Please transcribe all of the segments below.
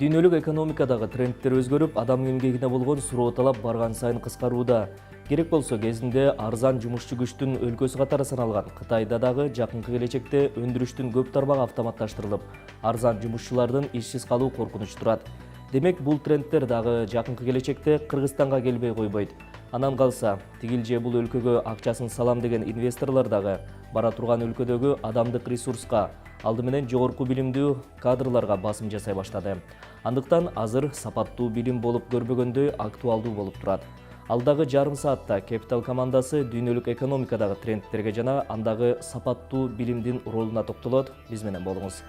Дүйнөлүк экономикадагы трендтер өзгөрүп, адам эмгегине болгон суроо талап барган сайын кыскарууда. Керек болсо кезинде арзан жумушчу күчтүн өлкөсү катары саналган Кытайда дагы жакынкы келечекте өндүрүштүн көп тармагы автоматташтырылып, арзан жумушчулардын ишсиз калуу коркунучу турат. Демек, бул трендтер дагы жакынкы келечекте Кыргызстанга келбей койбойт. Анан калса, тигил же бул өлкөгө акчасын салам деген инвесторлор дагы бара турган өлкөдөгү адамдык ресурска, алды менен жогорку билимдүү кадрларга басым жасай баштады. Андыктан азыр сапаттуу билим болуп көрбөгөндөй актуалдуу болуп турат. Алдагы жарым саатта Capital командасы дүйнөлүк экономикадагы трендтерге жана андагы сапаттуу билимдин ролуна токтолот. Биз менен болуңуз.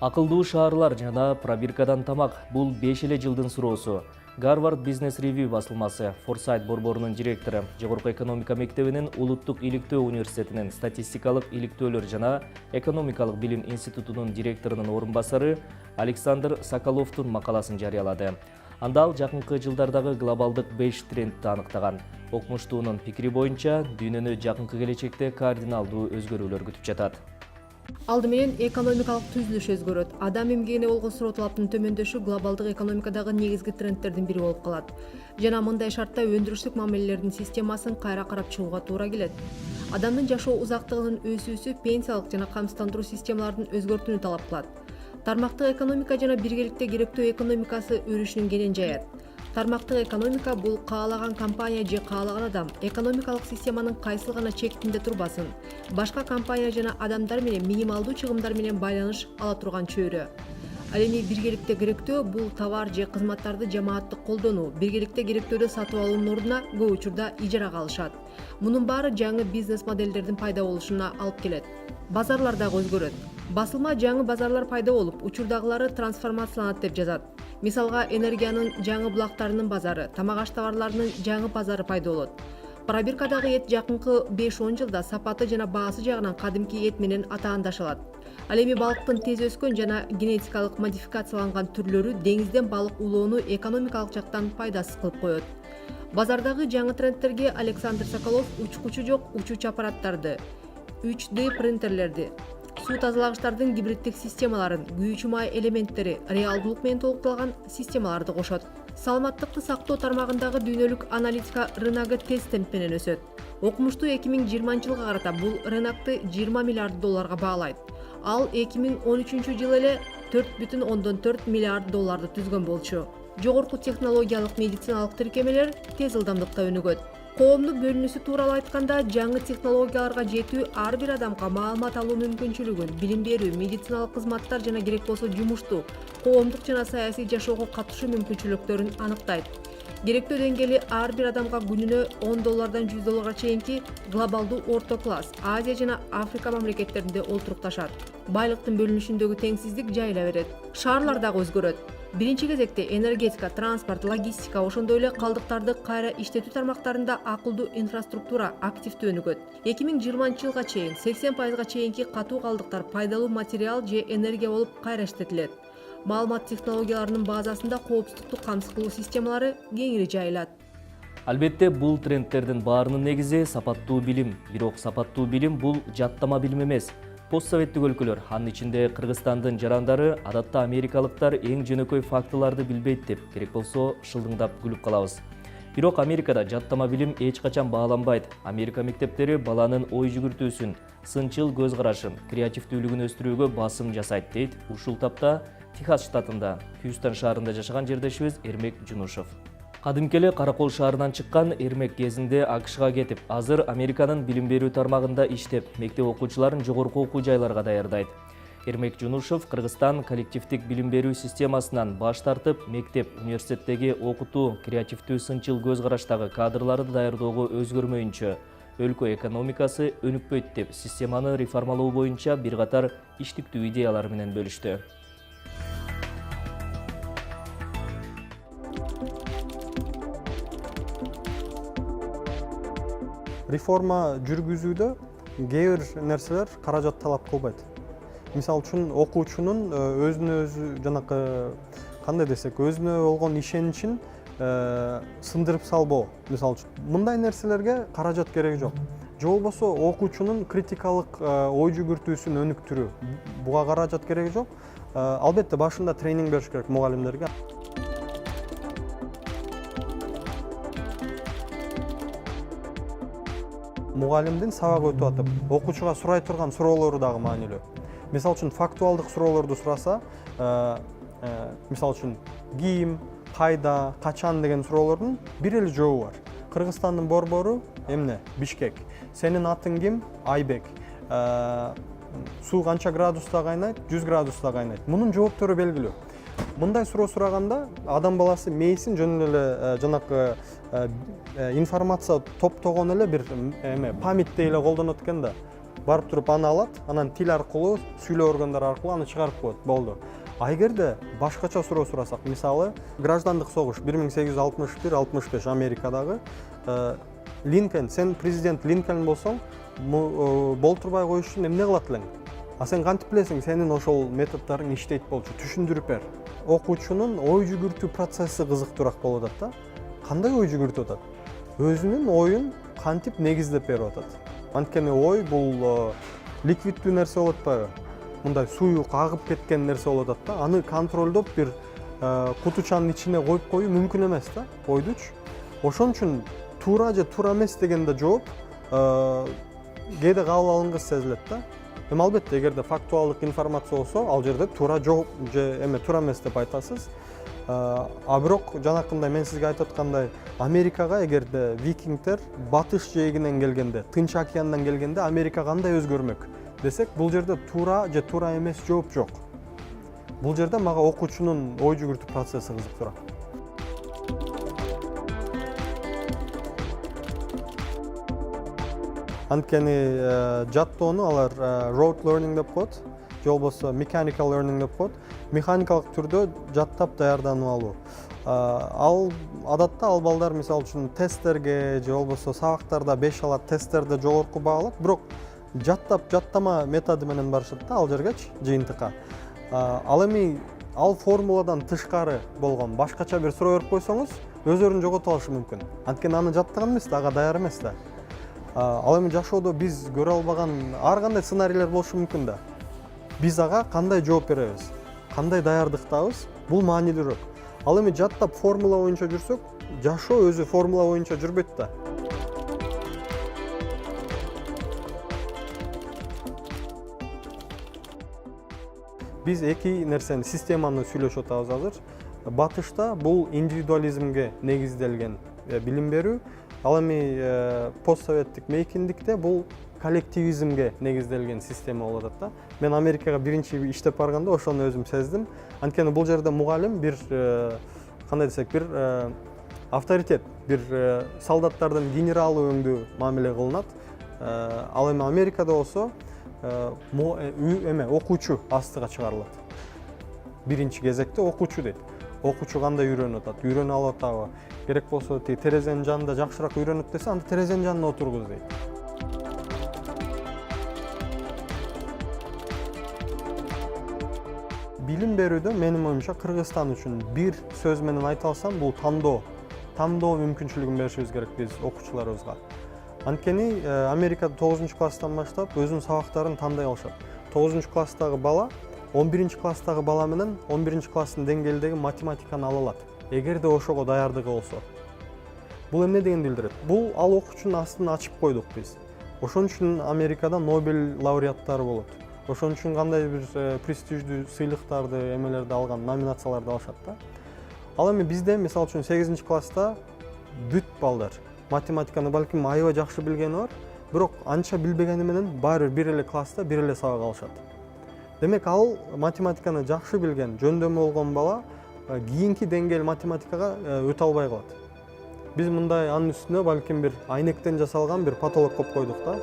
Акылдуу шаарлар жана пробиркадан тамак — бул 5 эле жылдын суроосу. Гарвард Бизнес Ревью басылмасы, Форсайт борборунун директору, Жогорку экономика мектебинин Улуттук иликтөө университетинин статистикалык иликтөөлөр жана экономикалык билим институтунун директорунун орун басары Александр Соколовдун макаласын жарыялады. Анда ал жакынкы жылдардагы глобалдык 5 трендти аныктаган. Окумуштуунун пикири боюнча, дүйнөнү жакынкы келечекте кардиналдуу өзгөрүүлөр күтүп жатат. Алды менен экономикалык түзүлүш өзгөрөт. Адам эмгегине болгон суроо талаптын төмөндөшү глобалдык экономикадагы негизги трендтердин бири болуп калат. Жана мындай шартта өндүрүштүк мамилелердин системасын кайра карап чыгууга туура келет. Адамдын жашоо узактыгынын өсүүсү пенсиялык жана камсыздандыруу системаларын өзгөртүүнү талап кылат. Тармактык экономика жана биргеликте керектөө экономикасы өрүшүнүн кенен жаят. Тармактык экономика — бул каалаган компания же каалаган адам экономикалык системанын кайсыл гана чектинде турбасын, башка компания жана адамдар менен минималдуу чыгымдар менен байланыш ала турган чөйрө. Ал эми биргеликте керектөө — бул товар же кызматтарды жамааттык колдонуу, биргеликте керектөөдө сатып алуунун ордуна көп учурда ижарага алышат. Мунун баары жаңы бизнес модельдердин пайда болушуна алып келет. Базарлар дагы өзгөрөт. Басылма жаңы базарлар пайда болуп, учурдагылары трансформацияланат деп жазат. Мисалга, энергиянын жаңы булактарынын базары, тамак-аш товарларынын жаңы базары пайда болот. Пробиркадагы эт жакынкы 5-10 жылда сапаты жана баасы жагынан кадимки эт менен атаандашылат. Ал эми балыктын тез өскөн жана генетикалык модификацияланган түрлөрү деңизден балык улоону экономикалык жактан пайдасыз кылып коет. Базардагы жаңы трендтерге Александр Соколов учкучу жок учуучу аппараттарды, 3D принтерлерди, суу тазалагычтардын гибриддик системаларын, күйүүчү май элементтери, реалдуулук менен толукталган системаларды кошот. Саламаттыкты сактоо тармагындагы дүйнөлүк аналитика рыногу тез темп менен өсөт. Окумуштуу 2020-жылга карата бул рынокты 20 миллиард долларга баалайт. Ал 2013 эле 4,4 миллиард долларды түзгөн болчу. Жогорку технологиялык медициналык тиркемелер тез ылдамдыкта өнүгөт. Коомдук бөлүнүүсү тууралуу айтканда, жаңы технологияларга жетүү ар бир адамга маалымат алуу мүмкүнчүлүгүн, билим берүү, медициналык кызматтар жана керек болсо жумушту, коомдук жана саясий жашоого катышуу мүмкүнчүлүктөрүн аныктайт. Керектөө деңгээли ар бир адамга күнүнө $10 $100 чейинки глобалдуу орто класс, Азия жана Африка мамлекеттеринде олтурукташат. Байлыктын бөлүнүшүндөгү теңсиздик жайыла берет. Шаарлар дагы өзгөрөт. Биринчи кезекте энергетика, транспорт, логистика, ошондой эле калдыктарды кайра иштетүү тармактарында акылдуу инфраструктура активдүү өнүгөт. 2020-жылга чейин 80% чейинки катуу калдыктар пайдалуу материал же энергия болуп кайра иштетилет. Маалымат технологияларынын базасында коопсуздукту камсыз кылуу системалары кеңири жайылат. Албетте, бул трендтердин баарынын негизи сапаттуу билим. Бирок сапаттуу билим — бул жаттама билим эмес. Постсоветтик өлкөлөр, анын ичинде Кыргызстандын жарандары, адатта америкалыктар эң жөнөкөй фактыларды билбейт деп, керек болсо шылдыңдап күлүп калабыз. Бирок Америкада жаттама билим эч качан бааланбайт. Америка мектептери баланын ой жүгүртүүсүн, сынчыл көз карашын, креативдүүлүгүн өстүрүүгө басым жасайт, дейт ушул тапта Техас штатында, Хьюстон шаарында жашаган жердешибиз Эрмек Жунушев. Кадимки эле Каракол шаарынан чыккан Эрмек кезинде АКШга кетип, азыр Американын билим берүү тармагында иштеп, мектеп окуучуларын жогорку окуу жайларга даярдайт. Эрмек Жунушев Кыргызстан коллективдик билим берүү системасынан баш тартып, мектеп, университеттеги окутуу, креативдүү сынчыл көз караштагы кадрларды даярдоого өзгөрмөйүнчө өлкө экономикасы өнүкпөйт деп, системаны реформалоо боюнча бир катар иштиктүү идеялар менен бөлүштү. Реформа жүргүзүүдө кээ бир нерселер каражат талап кылбайт. Мисалы үчүн окуучунун өзүнө өзү жанакы кандай десек, өзүнө болгон ишеничин сындырып салбоо. Мисалы үчүн мындай нерселерге каражат кереги жок. же болбосо окуучунун критикалык ой жүгүртүүсүн өнүктүрүү. Буга каражат кереги жок. Албетте башында тренинг бериш керек мугалимдерге. Мугалимдин сабак өтүп атып, окуучуга сурай турган суроолору дагы маанилүү. Мисалы үчүн фактуалдык суроолорду сураса, мисалы үчүн ким, кайда, качан деген суроолордун бир эле жообу бар. Кыргызстандын борбору эмне? Бишкек. Сенин атың ким? Айбек. Суу канча градуста кайнайт? 100 градуста кайнайт. Мунун жооптору белгилүү. Мындай суроо сураганда адам баласы мээсин жөн эле жанакы информация топтогон эле бир памятти эле колдонот экен да. Барып туруп аны алат, анан тил аркылуу, сүйлөө органдары аркылуу аны чыгарып коет. Болду. А эгерде башкача суроо сурасак, мисалы, граждандык согуш 1861-65 Америкадагы Линкольн, сен президент Линкольн болсоң, болтурбай коюш үчүн эмне кылат элең? А сен кантип билесиң, сенин ошол методдоруң иштейт болчу? Түшүндүрүп бер. Окуучунун ой жүгүртүү процесси кызыктуураак болуп атат да. Кандай ой жүгүртүп атат? Өзүнүн оюн кантип негиздеп берип атат? Анткени ой бул ликвиддүү нерсе болуп атпайбы? Мындай суюк агып кеткен нерсе болуп атат да. Аны контролдоп бир кутучанын ичине коюп коюу мүмкүн эмес да, ойдучу. Ошон үчүн туура же туура эмес дегенде жооп кээде кабыл алынгыс сезилет да. Эми албетте эгерде фактуалдык информация болсо, ал жерде туура жооп же туура эмес деп айтасыз. А бирок жанакындай мен сизге айтып аткандай, Америкага эгерде викингдер батыш жээгинен келгенде, Тынч океандан келгенде Америка кандай өзгөрмөк десек, бул жерде туура же туура эмес жооп жок. Бул жерде мага окуучунун ой жүгүртүү процесси кызыктуураак. Анткени жаттоону алар rote learning деп коет, же болбосо mechanical learning деп коет. Механикалык түрдө жаттап даярданып алуу. Ал адатта ал балдар мисалы үчүн тесттерге же болбосо сабактарда 5 алат, тесттерде жогорку баа алат, бирок жаттама методу менен барышат да ал жергечи жыйынтыкка. Ал эми ал формуладан тышкары болгон башкача бир суроо берип койсоңуз, өздөрүн жогото алышы мүмкүн. Анткени аны жаттаган эмес да, ага даяр эмес да. Ал эми жашоодо биз көрө албаган ар кандай сценарийлер болушу мүмкүн да. Биз ага кандай жооп беребиз, кандай даярдыктабыз, бул маанилүүрөөк. Ал эми жаттап формула боюнча жүрсөк, жашоо өзү формула боюнча жүрбөйт да. Биз эки нерсени, системаны сүйлөшүп атабыз азыр. Батышта бул индивидуализмге негизделген билим берүү, ал эми постсоветтик мейкиндикте бул коллективизмге негизделген система болуп атат да. Мен Америкага биринчи иштеп барганда ошону өзүм сездим. Анткени бул жерде мугалим бир кандай десек, бир авторитет, бир солдаттардын генералы өңдүү мамиле кылынат. Ал эми Америкада болсо окуучу астыга чыгарылат. Биринчи кезекте окуучу дейт. Окуучу кандай үйрөнүп атат, үйрөнө алып атабы? Керек болсо терезенин жанында жакшыраак үйрөнөт десе, анда терезенин жанына отургуз дейт. Билим берүүдө менин оюмча Кыргызстан үчүн бир сөз менен айта алсам, бул тандоо мүмкүнчүлүгүн беришибиз керек биз окуучуларыбызга. Анткени Америкада 9-класстан баштап өзүнүн сабактарын тандай алышат. 9-класстагы бала 11-класстагы бала менен 11-класстын деңгээлдеги математиканы ала алат, эгерде ошого даярдыгы болсо. Бул эмне дегенди билдирет? Бул ал окуучунун астын ачып койдук биз. Ошон үчүн Америкада Нобель лауреаттары болот. Ошон үчүн кандай бир престиждүү сыйлыктарды, эмелерди алган, номинацияларды алышат да. Ал эми бизде мисалы үчүн 8-класста бүт балдар математиканы балким аябай жакшы билгени бар, бирок анча билбегени менен баары бир эле класста бир эле сабак алышат. Демек ал математиканы жакшы билген, жөндөмү болгон бала кийинки деңгээл математикага өтө албай калат. Биз мындай анын үстүнө балким бир айнектен жасалган бир потолок коюп койдук да.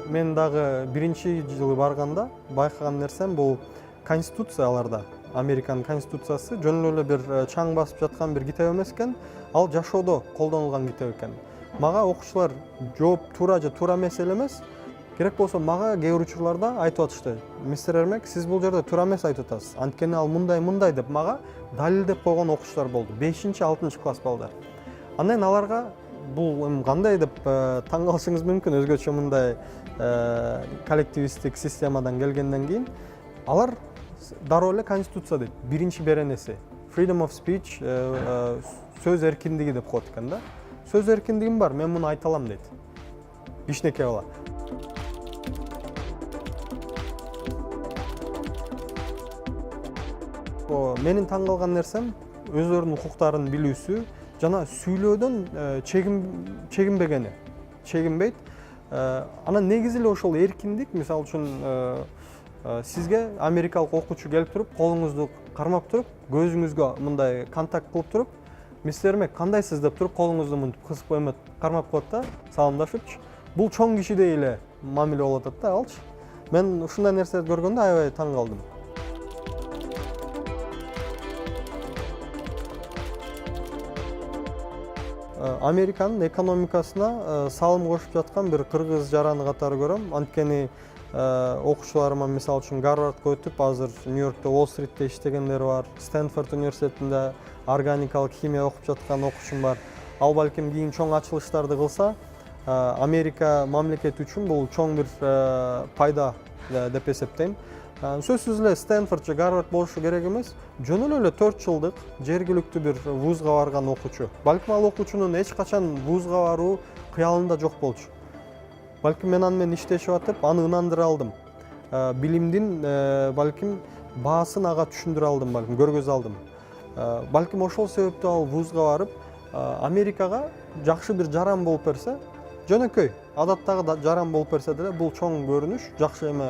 Мен дагы биринчи жылы барганда байкаган нерсем бул конституция аларда. Американын конституциясы жөн эле бир чаң басып жаткан бир китеп эмес экен, ал жашоодо колдонулган китеп экен. Мага окуучулар жооп туура же туура эмес эле эмес, керек болсо мага кээ бир учурларда айтып атышты: мистер Эрмек, сиз бул жерде туура эмес айтып атасыз, анткени ал мындай деп мага далилдеп койгон окуучулар болду, 5-6 класс балдар. Андан аларга бул эми кандай деп таң калышыңыз мүмкүн, өзгөчө мындай коллективисттик системадан келгенден кийин алар дароо эле конституция дейт, биринчи беренеси freedom of speech, сөз эркиндиги деп коет экен да. Сөз эркиндигим бар, мен муну айта алам дейт. Кичинекей бала. Менин таң калган нерсем өздөрүнүн укуктарын билүүсү жана сүйлөөдөн чегинбейт. Анан негизи эле ошол эркиндик, мисалы үчүн сизге америкалык окуучу келип туруп, колуңузду кармап туруп, көзүңүзгө мындай контакт кылып туруп, мистер Эрмек кандайсыз деп туруп, колуңузду мынтип кысып эметип кармап коет да, саламдашыпчы. Бул чоң кишидей эле мамиле болуп атат да алчы. Мен ушундай нерселерди көргөндө аябай таң калдым. Американын экономикасына салым кошуп жаткан бир кыргыз жараны катары көрөм. Анткени окуучуларыма мисалы үчүн Гарвардга өтүп, азыр Нью-Йоркто, Уолл-Стритте иштегендер бар. Стэнфорд университетинде органикалык химия окуп жаткан окуучум бар. Ал балким кийин чоң ачылыштарды кылса, Америка мамлекети үчүн бул чоң бир пайда деп эсептейм. Сөзсүз эле Стэнфорд же Гарвард болушу керек эмес, жөн эле 4 жылдык жергиликтүү бир вузга барган окуучу. Балким ал окуучунун эч качан вузга баруу кыялында жок болчу. Балким мен аны менен иштешип атып, аны ынандыра алдым. Билимдин балким баасын ага түшүндүрө алдым, балким көргөзө алдым. Балким ошол себептен ал вузга барып, Америкага жакшы бир жаран болуп берсе, жөнөкөй, адаттагы жаран болуп берсе деле, бул чоң көрүнүш, жакшы эме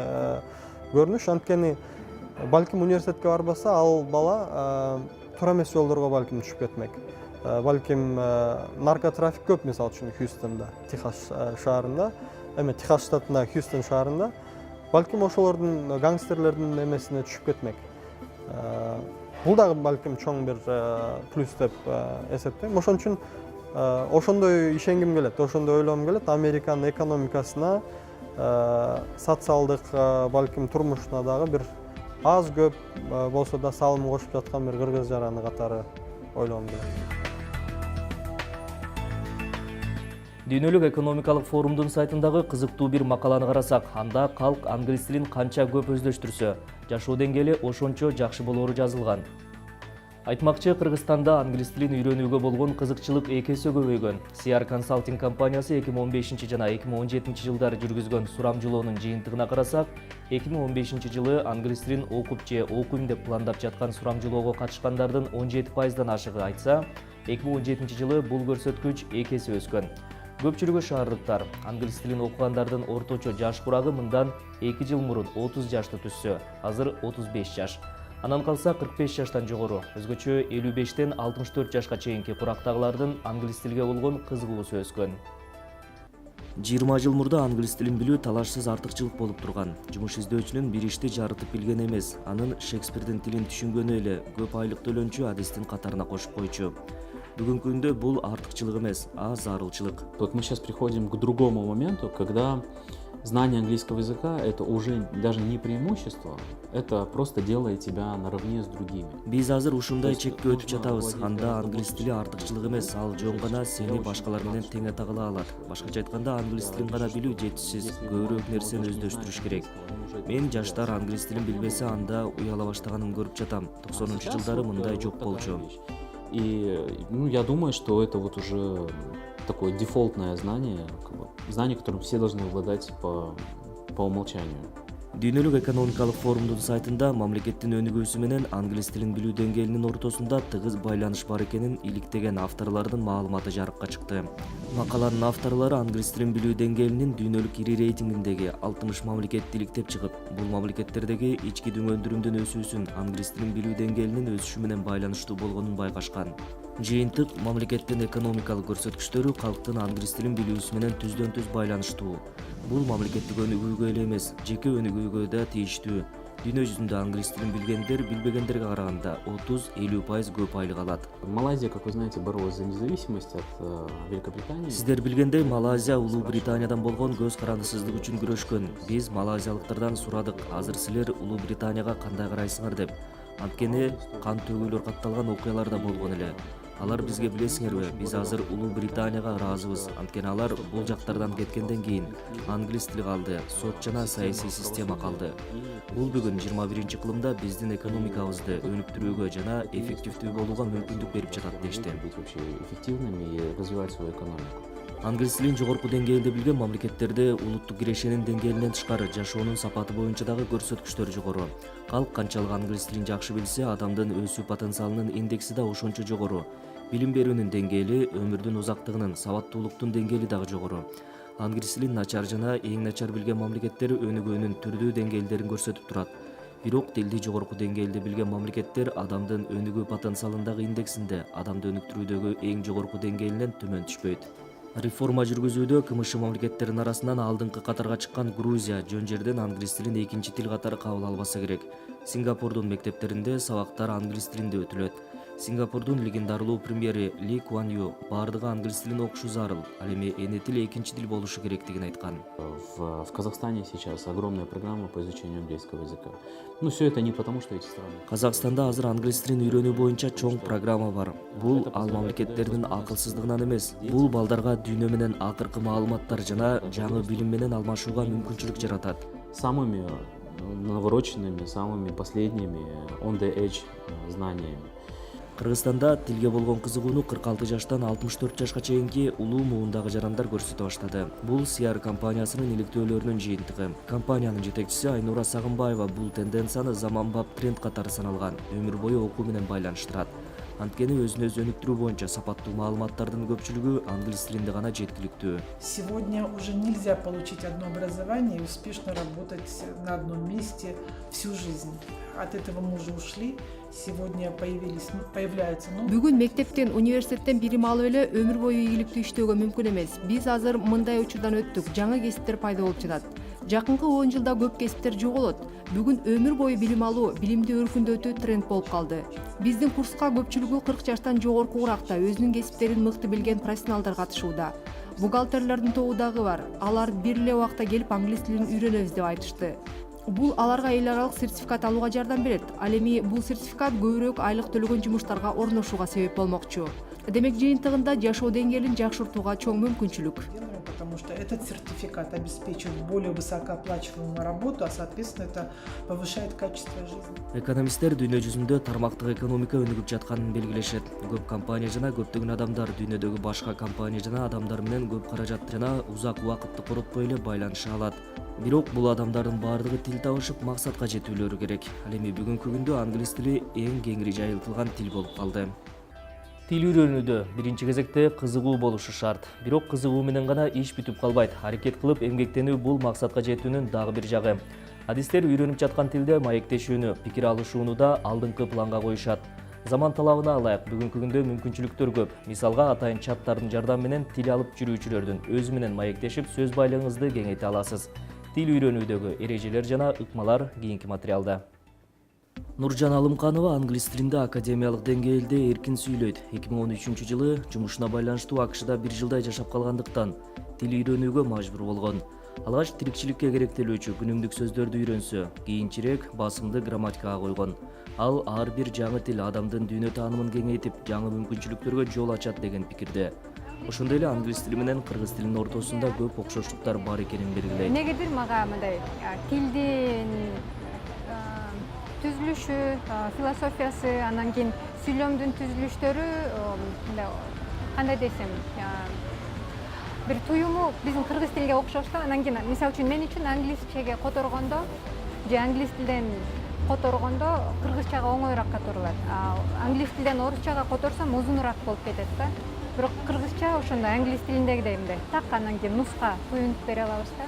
көрүнүш. Анткени балким университетке барбаса, ал бала туура эмес жолдорго балким түшүп кетмек. Балким наркотрафик көп, мисалы үчүн Хьюстонда, Техас шаарында, Техас штатында, Хьюстон шаарында. Балким ошолордун гангстерлердин эмесине түшүп кетмек. Бул дагы балким чоң бир плюс деп эсептейм. Ошон үчүн ошондой ишенгим келет, ошондой ойлогум келет. Американын экономикасына, социалдык балким турмушуна дагы бир аз көп болсо да салым кошуп жаткан бир кыргыз жараны катары ойлогум келет. Дүйнөлүк экономикалык форумдун сайтындагы кызыктуу бир макаланы карасак, анда калк англис тилин канча көп өздөштүрсө, жашоо деңгээли ошончо жакшы болоору жазылган. Айтмакчы, Кыргызстанда англис тилин үйрөнүүгө болгон кызыкчылык 2 эсе көбөйгөн. CR Consulting компаниясы 2015 жана 2017 жылдары жүргүзгөн сурамжылоонун жыйынтыгына карасак, 2015 жылы англис тилин окуп же окуйм деп пландап жаткан сурамжылоого катышкандардын 17%дан ашыгы айтса, 2017 жылы бул көрсөткүч 2 эсе өскөн. Көпчүлүгү шаардыктар. Англис тилин окугандардын орточо жаш курагы мындан 2 жыл мурун 30 жашты түшсө, азыр 35 жаш. Анан калса 45 жаштан жогору, өзгөчө 55-тен 64 жашка чейинки курактагылардын англис тилге болгон кызыгуусу өскөн. 20 жыл мурда англис тилин билүү талашсыз артыкчылык болуп турган. Жумуш издөөчүнүн бир ишти жарытып билген эмес, анын Шекспирдин тилин түшүнгөнү эле көп айлык төлөнчү адистин катарына кошуп койчу. Бүгүнкү күндө бул артыкчылык эмес, а зарылчылык. Вот мы сейчас приходим к другому моменту, когда знание английского языка это уже даже не преимущество, это просто делает тебя наравне с другими. Биз азыр ушундай чекке өтүп жатабыз. Анда англис тили артыкчылык эмес, ал жөн гана сени башкалар менен тең ата кыла алат. Башкача айтканда, англис тилин гана билүү жетишсиз, көбүрөөк нерсени өздөштүрүш керек. Мен жаштар англис тилин билбесе, анда уяла баштаганын көрүп жатам. 90-жылдары мындай жок болчу. И я думаю, что это вот уже такое дефолтное знание, знание, которым все должны обладать по умолчанию. Дүйнөлүк экономикалык форумдун сайтында мамлекеттин өнүгүүсү менен англис тилин билүү деңгээлинин ортосунда тыгыз байланыш бар экенин иликтеген авторлордун маалыматы жарыкка чыкты. Макаланын авторлору англис тилин билүү деңгээлинин дүйнөлүк ири рейтингиндеги 60 мамлекетти иликтеп чыгып, бул мамлекеттердеги ички дүң өндүрүмдүн өсүүсүн англис тилин билүү деңгээлинин өсүшү менен байланыштуу болгонун байкашкан. Жыйынтык мамлекеттин экономикалык көрсөткүчтөрү калктын англис тилин билүүсү менен түздөн-түз байланыштуу. Бул мамлекеттик өнүгүүгө эле эмес, жеке өнүгүүгө да тийиштүү. Дүйнө жүзүндө англис тилин билгендер билбегендерге караганда 30-50% көп айлык алат. Малайзия, как вы знаете, боролась за независимость от Великобритании. Сиздер билгендей, Малайзия Улуу Британиядан болгон көз карандысыздык үчүн күрөшкөн. Биз малайзиялыктардан сурадык, азыр силер Улуу Британияга кандай карайсыңар деп. Анткени кан төгүүлөр катталган окуялар да болгон эле. Алар бизге билесиңерби, биз азыр Улуу Британияга ыраазыбыз. Анткени алар бул жактардан кеткенден кийин англис тили калды, сот жана саясий система калды. Бул бүгүн 21-кылымда биздин экономикабызды өнүктүрүүгө жана эффективдүү болууга мүмкүндүк берип жатат дешти. Быть вообще эффективными и развивать свою экономику. Англис тилин жогорку деңгээлде билген мамлекеттерде улуттук кирешенин деңгээлинен тышкары жашоонун сапаты боюнча дагы көрсөткүчтөр жогору. Калк канчалык англис тилин жакшы билсе, адамдын өсүү потенциалынын индекси да ошончо жогору. Билим берүүнүн деңгээли, өмүрдүн узактыгынын, сабаттуулуктун деңгээли дагы жогору. Англис тилин начар жана эң начар билген мамлекеттер өнүгүүнүн түрдүү деңгээлдерин көрсөтүп турат. Бирок тилди жогорку деңгээлде билген мамлекеттер адамдын өнүгүү потенциалындагы индексинде адамды өнүктүрүүдөгү эң жогорку деңгээлинен төмөн түшпөйт. Реформа жүргүзүүдө КМШ мамлекеттеринин арасынан алдыңкы катарга чыккан Грузия жөн жерден англис тилин экинчи тил катары кабыл албаса керек. Сингапурдун мектептеринде сабактар англис тилинде өтүлөт. Сингапурдун легендарлуу премьери Ли Куан Ю баардыгы англис тилин окушу зарыл, ал эми эне тил экинчи тил болушу керектигин айткан. В Казахстане сейчас огромная программа по изучению английского языка. Ну, все это не потому, что эти страны. Казакстанда азыр англис тилин үйрөнүү боюнча чоң программа бар. Бул ал мамлекеттердин акылсыздыгынан эмес, бул балдарга дүйнө менен акыркы маалыматтар жана жаңы билим менен алмашууга мүмкүнчүлүк жаратат. Самыми навороченными, самыми последними on the edge знаниями. Кыргызстанда тилге болгон кызыгууну 46 жаштан 64 жашка чейинки улуу муундагы жарандар көрсөтө баштады. Бул CR компаниясынын иликтөөлөрүнүн жыйынтыгы. Компаниянын жетекчиси Айнура Сагынбаева бул тенденцияны заманбап тренд катары саналган, өмүр бою окуу менен байланыштырат. Анткени өзүн өзү өнүктүрүү боюнча сапаттуу маалыматтардын көпчүлүгү англис тилинде гана жеткиликтүү. Сегодня уже нельзя получить одно образование и успешно работать на одном месте всю жизнь. От этого мы уже ушли. Сегодня появляются новые. Бүгүн мектептен, университеттен билим алып эле өмүр бою ийгиликтүү иштөөгө мүмкүн эмес. Биз азыр мындай учурдан өттүк, жаңы кесиптер пайда болуп жатат. Жакынкы 10 жылда көп кесиптер жоголот. Бүгүн өмүр бою билим алуу, билимди өркүндөтүү тренд болуп калды. Биздин курска көпчүлүгү 40 жаштан жогорку уракта өзүнүн кесиптерин мыкты билген профессионалдар катышууда. Бухгалтерлердин тобу дагы бар. Алар бир эле убакта келип англис тилин үйрөнөбүз деп айтышты. Бул аларга эл аралык сертификат алууга жардам берет. Ал эми бул сертификат көбүрөөк айлык төлөгөн жумуштарга орношууга себеп болмокчу. Демек жыйынтыгында жашоо деңгээлин жакшыртууга чоң мүмкүнчүлүк. Потому что этот сертификат обеспечивает более высокооплачиваемую работу, а соответственно это повышает качество жизни. Экономисттер дүйнө жүзүндө тармактык экономика өнүгүп жатканын белгилешет. Көп компания жана көптөгөн адамдар дүйнөдөгү башка компания жана адамдар менен көп каражат жана узак убакытты коротпой эле байланыша алат. Бирок бул адамдардын баардыгы тил табышып максатка жетүүлөрү керек. Ал эми бүгүнкү күндө англис тили эң кеңири жайылтылган тил болуп калды. Тил үйрөнүүдө биринчи кезекте кызыгуу болушу шарт. Бирок кызыгуу менен гана иш бүтүп калбайт. Аракет кылып эмгектенүү бул максатка жетүүнүн дагы бир жагы. Адистер үйрөнүп жаткан тилде маектешүүнү, пикир алышууну да алдыңкы планга коюшат. Заман талабына алайык, бүгүнкү күндө мүмкүнчүлүктөр көп. Мисалга атайын чаттардын жардамы менен тил алып жүрүүчүлөрдүн өзү менен маектешип сөз байлыгыңызды кеңейте аласыз. Тил үйрөнүүдөгү эрежелер жана ыкмалар кийинки материалда. Нуржан Алымканова англис тилинде академиялык деңгээлде эркин сүйлөйт. 2013 жылы жумушуна байланыштуу АКШда 1 жылдай жашап калгандыктан тил үйрөнүүгө мажбур болгон. Алгач тирикчиликке керектелүүчү күнүмдүк сөздөрдү үйрөнсө, кийинчерээк басымды грамматикага койгон. Ал ар бир жаңы тил адамдын дүйнө таанымын кеңейтип, жаңы мүмкүнчүлүктөргө жол ачат деген пикирде. Ошондой эле англис тили менен кыргыз тилинин ортосунда көп окшоштуктар бар экенин белгилейт. Негедир мага мындай тилдин түзүлүшү, философиясы, анан кийин сүйлөмдүн түзүлүштөрү кандай десем, бир туюму биздин кыргыз тилге окшош да. Анан кийин мисалы үчүн мен үчүн англисчеге которгондо же англис тилден которгондо кыргызчага оңоюраак которулат. Англис тилден орусчага которсом узунураак болуп кетет да. Бирок кыргызча ошондой англис тилиндегидей мындай так анан кийин нуска туюнуп бере алабыз да.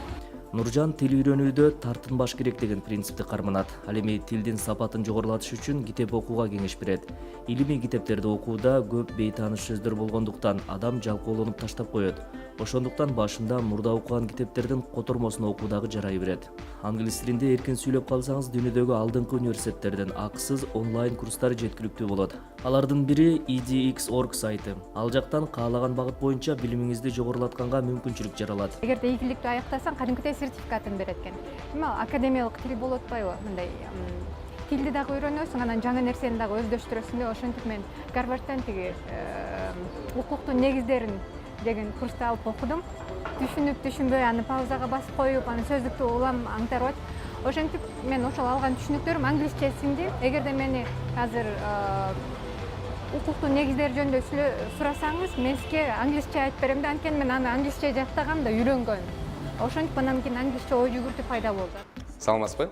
Нуржан тил үйрөнүүдө тартынбаш керек деген принципти карманат. Ал эми тилдин сапатын жогорулатыш үчүн китеп окууга кеңеш берет. Илимий китептерди окууда көп бейтааныш сөздөр болгондуктан адам жалкоолонуп таштап коет. Ошондуктан башында мурда окуган китептердин котормосун окуу дагы жарай берет. Англис тилинде эркин сүйлөп калсаңыз, дүйнөдөгү алдыңкы университеттерден акысыз онлайн курстар жеткиликтүү болот. Алардын бири edx.org сайты. Ал жактан каалаган багыт боюнча билимиңизди жогорулатканга мүмкүнчүлүк жаралат. Эгерде ийгиликтүү аяктасаң, кадимкидей сертификатын берет экен. Эми академиялык тил болуп атпайбы? Мындай тилди дагы үйрөнөсүң, анан жаңы нерсени дагы өздөштүрөсүң деп ошентип мен Гарвардтан тиги укуктун негиздерин деген курсту алып окудум. Түшүнүп түшүнбөй аны паузага басып коюп, аны сөздүктү улам аңтарып атып. Ошентип мен ошол алган түшүнүктөрүм англисче сиңди. Эгерде мени азыр укуктун негиздери жөнүндө сурасаңыз, мен сизге англисче айтып берем да, анткени мен аны англисче жаттагам да, үйрөнгөн. Ошентип анан кийин англисче ой жүгүртүү пайда болду. Саламатсызбы?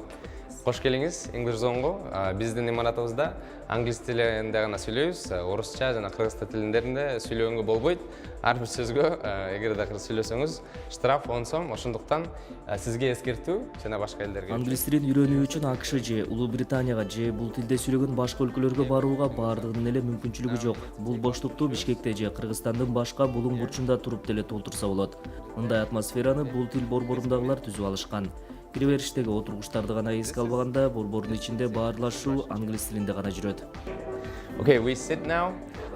Кош келиңиз English Zone'го. Биздин имаратыбызда англис тилинде гана сүйлөйбүз, орусча жана кыргыз тилиндеринде сүйлөгөнгө болбойт. Ар бир сөзгө эгерде сүйлөсөңүз штраф 10 сом, ошондуктан сизге эскертүү жана башка элдерге. Англис тилин үйрөнүү үчүн АКШ же Улуу Британияга же бул тилде сүйлөгөн башка өлкөлөргө барууга баардыгынын эле мүмкүнчүлүгү жок. Бул боштукту Бишкекте же Кыргызстандын башка булуң бурчунда туруп деле толтурса болот. Мындай атмосфераны бул тил борборундагылар түзүп алышкан. Киребериштеги отургучтарды гана эске албаганда, борбордун ичинде баарлашуу англис тилинде гана жүрөт. Okay, we sit now.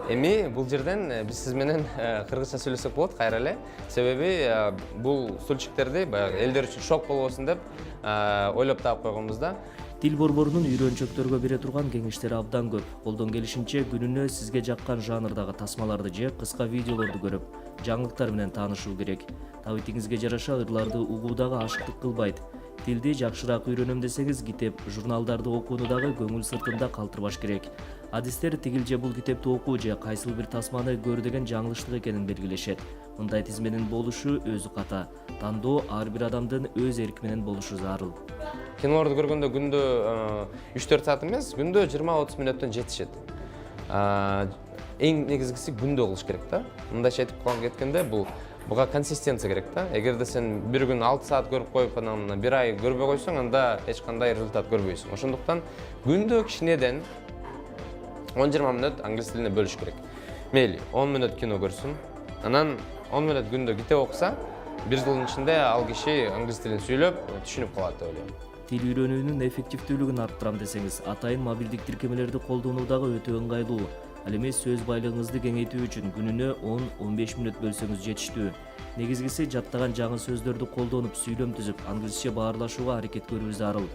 Эми бул жерден биз сиз менен кыргызча сүйлөсөк болот кайра эле. Себеби бул стульчиктерди баягы элдер үчүн шок болбосун деп ойлоп таап койгонбуз да. Тил борборунун үйрөнчөктөргө бере турган кеңештери абдан көп. Колдон келишинче күнүнө сизге жаккан жанрдагы тасмаларды же кыска видеолорду көрүп, жаңылыктар менен таанышуу керек. Табитиңизге жараша ырларды угуудагы ашыктык кылбайт. Тилди жакшыраак үйрөнөм десеңиз, китеп, журналдарды окууну дагы көңүл сыртында калтырбаш керек. Адистер тигил же бул китепти окуу же кайсыл бир тасманы көр деген жаңылыштык экенин белгилешет. Мындай тизменин болушу өзү ката. Тандоо ар бир адамдын өз эрки менен болушу зарыл. Кинолорду көргөндө күндө 3-4 саат эмес, күндө 20-30 мүнөттөн жетишет. Эң негизгиси күндө кылыш керек да. Мындайча айтып кеткенде буга консистенция керек да. Эгерде сен бир күн 6 саат көрүп коюп, анан бир ай көрбөй койсоң, анда эч кандай результат көрбөйсүң. Ошондуктан күндө кичинеден 10-20 мүнөт англис тилине бөлүш керек. Мейли 10 мүнөт кино көрсүн, анан 10 мүнөт күндө китеп окуса, бир жылдын ичинде ал киши англис тилин сүйлөп, түшүнүп калат деп ойлойм. Тил үйрөнүүнүн эффективдүүлүгүн арттырам десеңиз, атайын мобилдик тиркемелерди колдонуу дагы өтө ыңгайлуу. Ал эми сөз байлыгыңызды кеңейтүү үчүн күнүнө 10-15 мүнөт бөлсөңүз жетиштүү. Негизгиси жаттаган жаңы сөздөрдү колдонуп сүйлөм түзүп, англисче баарлашууга аракет көрүү зарыл.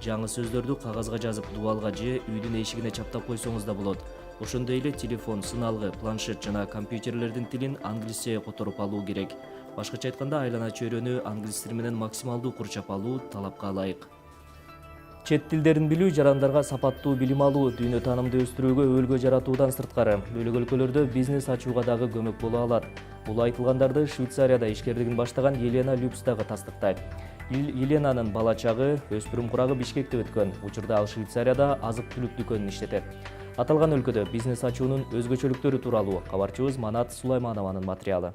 Жаңы сөздөрдү кагазга жазып, дубалга же үйдүн эшигине чаптап койсоңуз да болот. Ошондой эле телефон, сыналгы, планшет жана компьютерлердин тилин англисче которуп алуу керек. Башкача айтканда, айлана чөйрөнү англис тили менен максималдуу курчап алуу талапка ылайык. Чет тилдерин билүү жарандарга сапаттуу билим алуу, дүйнө таанымды өстүрүүгө, өлкө жаратуудан сырткары, бөлөк өлкөлөрдө бизнес ачууга дагы көмөк боло алат. Бул айтылгандарды Швейцарияда ишкерлигин баштаган Елена Люпс дагы тастыктайт. Еленанын бала чагы, өспүрүм курагы Бишкекте өткөн. Учурда ал Швейцарияда азык-түлүк дүкөнүн иштетет. Аталган өлкөдө бизнес ачуунун өзгөчөлүктөрү тууралуу кабарчыбыз Манат Сулайманованын материалы.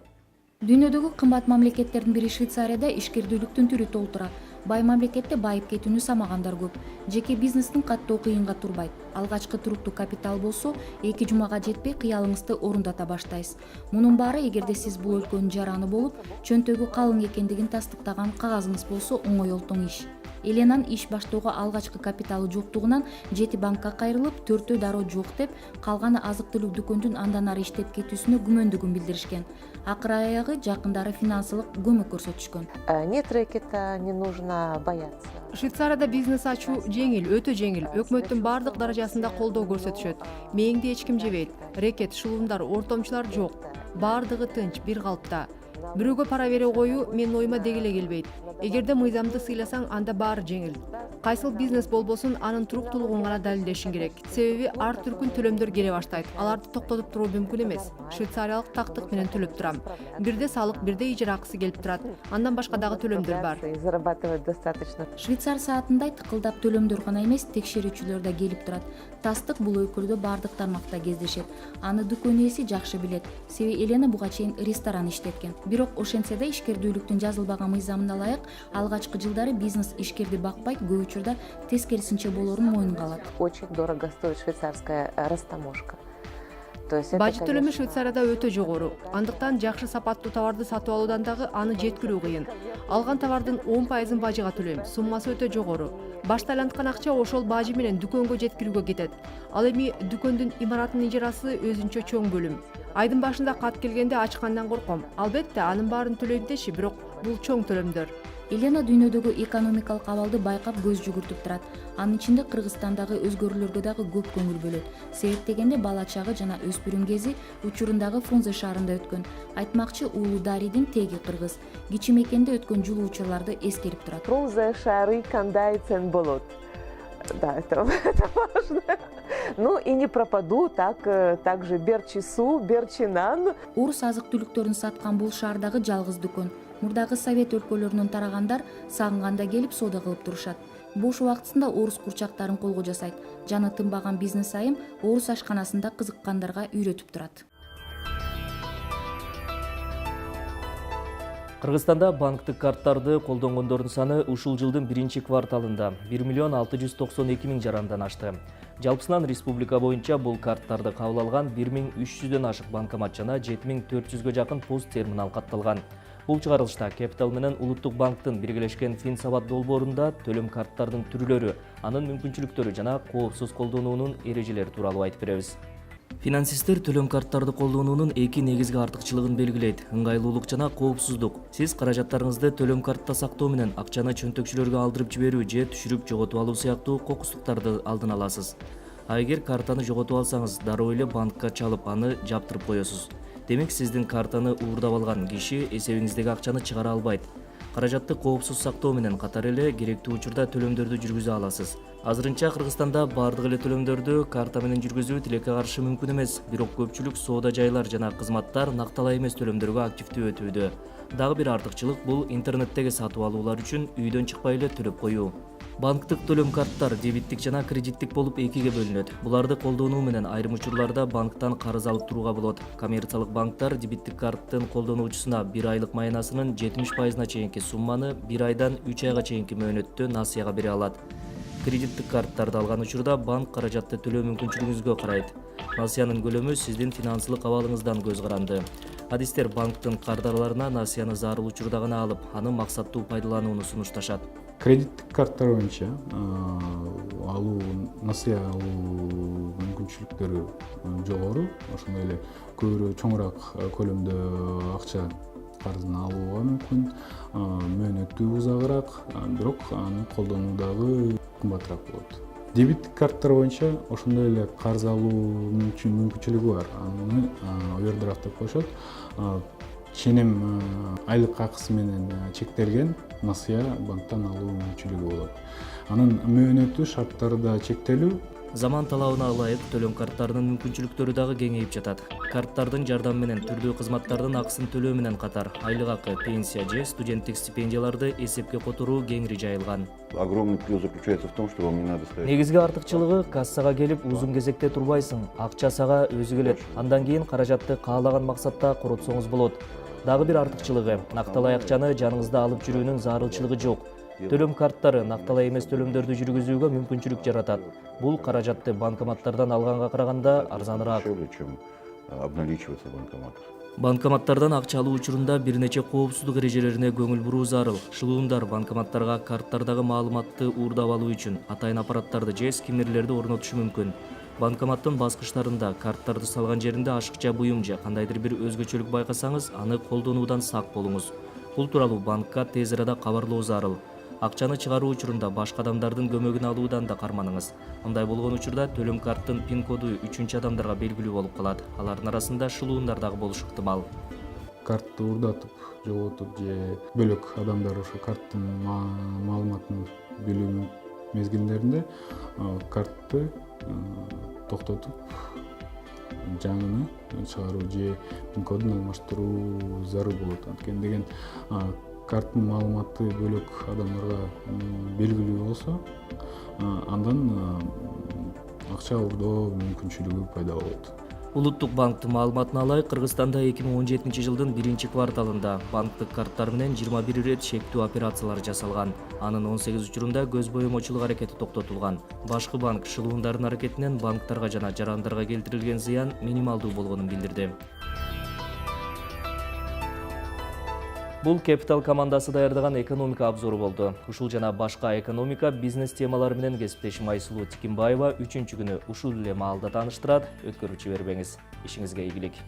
Дүйнөдөгү кымбат мамлекеттердин бири Швейцарияда ишкердүүлүктүн түрү толтура. Бай мамлекетте байып кетүүнү самагандар көп. Жеке бизнестин каттоо кыйынга турбайт. Алгачкы туруктуу капитал болсо, 2 жумага жетпей кыялыңызды орундата баштайсыз. Мунун баары эгерде сиз бул өлкөнүн жараны болуп, чөнтөгү калың экендигин тастыктаган кагазыңыз болсо, оңой олтоң иш. Еленан иш баштоого алгачкы капиталы жоктугунан 7 банкка кайрылып, 4-өө дароо жок деп, калганы азык-түлүк дүкөндүн андан ары иштеп кетүүсүнө күмөндүгүн билдиришкен. Акыры аягы жакындары финансылык көмөк көрсөтүшкөн. Нет рэкета, не нужно бояться. Швейцарияда бизнес ачуу жеңил, өтө жеңил. Өкмөттүн бардык даражасында колдоо көрсөтүшөт. Мээңди эч ким жебейт. Рекет, шулумдар, ортомчулар жок. Бардыгы тынч, бир калыпта. Бирөөгө пара бере коюу менин оюма деги эле келбейт. Эгерде мыйзамды сыйласаң, анда баары жеңил. Кайсыл бизнес болбосун, анын туруктуулугун гана далилдешиң керек. Себеби ар түркүн төлөмдөр келе баштайт. Аларды токтотуп туруу мүмкүн эмес. Швейцариялык тактык менен төлөп турам. Бирде салык, бирде ижара акысы келип турат. Андан башка дагы төлөмдөр бар. Зарабатывать достаточно. Швейцар саатындай тыкылдап төлөмдөр гана эмес, текшерүүчүлөр да келип турат. Тастык бул өлкөдө бардык тармакта кездешет. Аны дүкөн ээси жакшы билет. Себеби Елена буга чейин ресторан иштеткен. Бирок ошентсе да ишкердүүлүктүн жазылбаган мыйзамына ылайык алгачкы жылдары бизнес ишкерди бакпайт, көп учурда тескерисинче болорун мойнуна алат. Очень дорого стоит швейцарская растаможка. То есть это, Бажы төлөмү конечно, Швейцарияда өтө жогору. Андыктан жакшы сапаттуу товарды сатып алуудан дагы аны жеткирүү кыйын. Алган товардын 10% бажыга төлөйм. Суммасы өтө жогору. Башта айланткан акча ошол бажы менен дүкөнгө жеткирүүгө кетет. Ал эми дүкөндүн имаратынын ижарасы өзүнчө чоң бөлүм. Айдын башында кат келгенде ачкандан корком. Албетте анын баарын төлөйм деши, бирок бул чоң төлөмдөр. Елена дүйнөдөгү экономикалык абалды байкап көз жүгүртүп турат. Анын ичинде Кыргызстандагы өзгөрүүлөргө дагы көп көңүл бөлөт. Себеп дегенде бала чагы жана өспүрүм кези учурундагы Фрунзе шаарында өткөн. Айтмакчы уулу Даридин теги кыргыз. Кичи мекенде өткөн жылуу учурларды эскерип турат. Фрунзе шары кандай цен болот. Да, это важно. Ну и не пропаду, так же берчи су, берчи нан. Орус азык-түлүктөрүн саткан бул шаардагы жалгыз дүкөн. Мурдагы совет өлкөлөрүнөн тарагандар сагынганда келип соода кылып турушат. Бош убактысында орус курчактарын колго жасайт. Жаны тынбаган бизнес айым орус ашканасында кызыккандарга үйрөтүп турат. Кыргызстанда банктык карттарды колдонгондордун саны ушул жылдын биринчи кварталында 1 692 000 жарандан ашты. Жалпысынан республика боюнча бул карттарды кабыл алган 1300дөн ашык банкомат жана 7400гө жакын пост терминал катталган. Бул чыгарылышта Capital менен Улуттук банктын биргелешкен Финсабат долбоорунда төлөм карттардын түрлөрү, анын мүмкүнчүлүктөрү жана коопсуз колдонуунун эрежелери тууралуу айтып беребиз. Финансисттер төлөм карттарды колдонуунун эки негизги артыкчылыгын белгилейт: ыңгайлуулук жана коопсуздук. Сиз каражаттарыңызды төлөм картта сактоо менен акчаны чөнтөкчүлөргө алдырып жиберүү же түшүрүп жоготуп алуу сыяктуу кокустуктарды алдын аласыз. А эгер картаны жоготуп алсаңыз, дароо эле банкка чалып аны жаптырып коесуз. Демек сиздин картаны уурдап алган киши эсебиңиздеги акчаны чыгара албайт. Каражатты коопсуз сактоо менен катар эле керектүү учурда төлөмдөрдү жүргүзө аласыз. Азырынча Кыргызстанда бардык эле төлөмдөрдү карта менен жүргүзүү тилекке каршы мүмкүн эмес, бирок көпчүлүк соода жайлар жана кызматтар накталай эмес төлөмдөргө активдүү өтүүдө. Дагы бир артыкчылык бул интернеттеги сатып алуулар үчүн үйдөн чыкпай эле төлөп коюу. Банктык төлөм карттар дебиттик жана кредиттик болуп экиге бөлүнөт. Буларды колдонуу менен айрым учурларда банктан карыз алып турууга болот. Коммерциялык банктар дебиттик карттын колдонуучусуна 1 айлык маянасынын 70% чейинки сумманы 1 айдан 3 айга чейинки мөөнөттө насыяга бере алат. Кредиттик карттарды алган учурда банк каражатты төлөө мүмкүнчүлүгүңүзгө карайт. Насыянын көлөмү сиздин финансылык абалыңыздан көз каранды. Адистер банктын кардарларына насыяны зарыл учурда гана алып, аны максаттуу пайдаланууну сунушташат. Кредиттик карттар боюнча насыя алуу мүмкүнчүлүктөрү жогору, ошондой эле көбүрөөк чоңураак көлөмдө акча карызын алууга мүмкүн, мөөнөтү узагыраак, бирок аны колдонуу дагы кымбатыраак болот. Дебиттик карттар боюнча ошондой эле карыз алуу мүмкүнчүлүгү бар. Аны овердрафт деп коюшат. Ченем айлык акысы менен чектелген насыя банктан алуу мүмкүнчүлүгү болот. Анын мөөнөтү, шарттары да чектелүү. Заман талабына ылайык төлөм карттарынын мүмкүнчүлүктөрү дагы кеңейип жатат. Карттардын жардамы менен түрдүү кызматтардын акысын төлөө менен катар айлык акы, пенсия же студенттик стипендияларды эсепке которуу кеңири жайылган. Огромный плюс заключается в том, что вам не надо стоять. Негизги артыкчылыгы кассага келип узун кезекте турбайсың, акча сага өзү келет. Андан кийин каражатты каалаган максатта коротсоңуз болот. Дагы бир артыкчылыгы накталай акчаны жаныңызда алып жүрүүнүн зарылчылыгы жок. Төлөм карттары накталай эмес төлөмдөрдү жүргүзүүгө мүмкүнчүлүк жаратат. Бул каражатты банкоматтардан алганга караганда арзаныраак. Чем обналичиваться в банкоматах. Банкоматтардан акча алуу учурунда бир нече коопсуздук эрежелерине көңүл буруу зарыл. Шылуундар банкоматтарга карттардагы маалыматты уурдап алуу үчүн атайын аппараттарды же скиммерлерди орнотушу мүмкүн. Банкоматтын баскычтарында карттарды салган жеринде ашыкча буюм же кандайдыр бир өзгөчөлүк байкасаңыз, аны колдонуудан сак болуңуз. Бул тууралуу банкка тез арада кабарлоо зарыл. Акчаны чыгаруу учурунда башка адамдардын көмөгүн алуудан да карманыңыз. Мындай болгон учурда төлөм карттын пин коду үчүнчү адамдарга белгилүү болуп калат. Алардын арасында шылуундар дагы болушу ыктымал. Картты уурдатып, жоготуп же бөлөк адамдар ошо карттын маалыматын билүү мезгилдеринде картты токтотуп жаңыны чыгаруу же пин кодун алмаштыруу зарыл болот. Анткени деген карттын маалыматы бөлөк адамдарга белгилүү болсо, андан акча уурдоо мүмкүнчүлүгү пайда болот. Улуттук банктын маалыматына ылайык, Кыргызстанда 2017 жылдын 1-кварталында банктык карттар менен 21 ирет шектүү операциялар жасалган. Анын 18 учурунда көз боемочулук аракети токтотулган. Башкы банк шылуундардын аракетинен банктарга жана жарандарга келтирилген зыян минималдуу болгонун билдирди. Бул Capital командасы даярдаган экономика обзору болду. Ушул жана башка экономика, бизнес темалары менен кесиптешим Айсулуу Тикимбаева 3-күнү ушул эле маалда тааныштырат. Өткөрүүчү бербеңиз. Ишиңизге ийгилик.